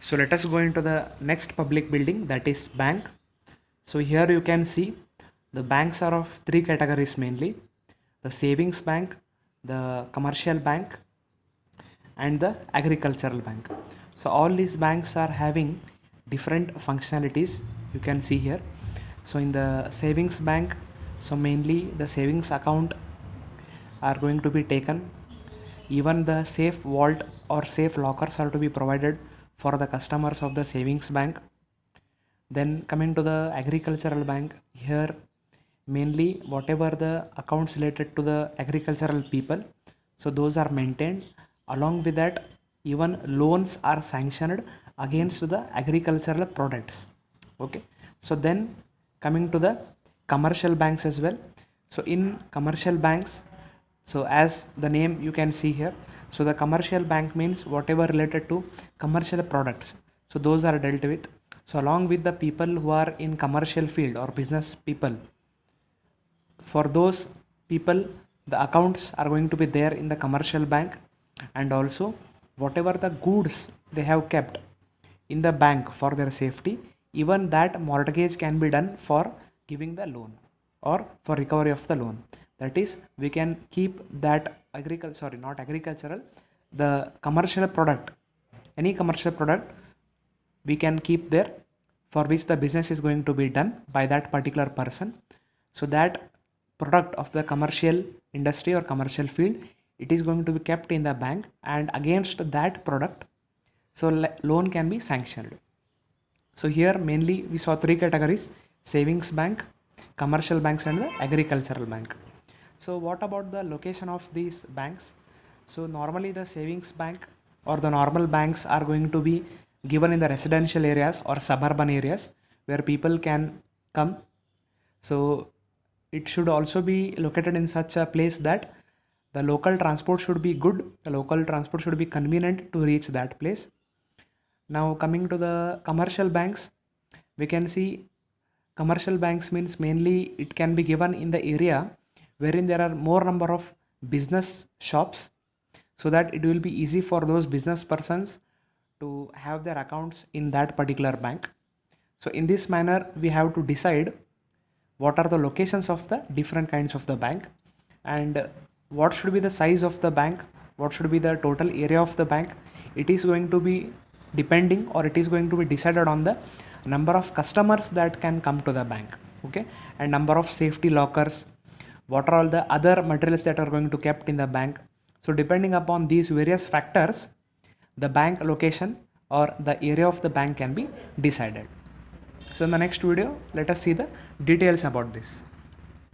So let us go into the next public building, that is bank. So here you can see the banks are of three categories mainly: the savings bank, the commercial bank, and the agricultural bank. So all these banks are having different functionalities, you can see here. So in the savings bank, so mainly the savings account are going to be taken. Even the safe vault or safe lockers are to be provided for the customers of the savings bank. Then coming to the agricultural bank, here mainly whatever the accounts related to the agricultural people, so those are maintained. Along with that, even loans are sanctioned against the agricultural products. Okay, so then coming to the commercial banks as well. So in commercial banks, so as the name you can see here, so the commercial bank means whatever related to commercial products, so those are dealt with. So along with the people who are in commercial field or business people, for those people the accounts are going to be there in the commercial bank. And also whatever the goods they have kept in the bank for their safety, even that mortgage can be done for giving the loan or for recovery of the loan. That is, we can keep that not agricultural, the commercial product, any commercial product we can keep there, for which the business is going to be done by that particular person. So that product of the commercial industry or commercial field, it is going to be kept in the bank, and against that product, so loan can be sanctioned. So here mainly we saw three categories: savings bank, commercial banks, and the agricultural bank. So what about the location of these banks? So normally the savings bank or the normal banks are going to be given in the residential areas or suburban areas where people can come. So it should also be located in such a place that the local transport should be good, the local transport should be convenient to reach that place. Now coming to the commercial banks, we can see commercial banks means mainly it can be given in the area wherein there are more number of business shops, so that it will be easy for those business persons to have their accounts in that particular bank. So in this manner we have to decide what are the locations of the different kinds of the bank, and what should be the size of the bank, what should be the total area of the bank. It is going to be depending, or it is going to be decided on the number of customers that can come to the bank. Okay, and number of safety lockers, what are all the other materials that are going to kept in the bank. So depending upon these various factors, the bank location or the area of the bank can be decided. So in the next video, let us see the details about this.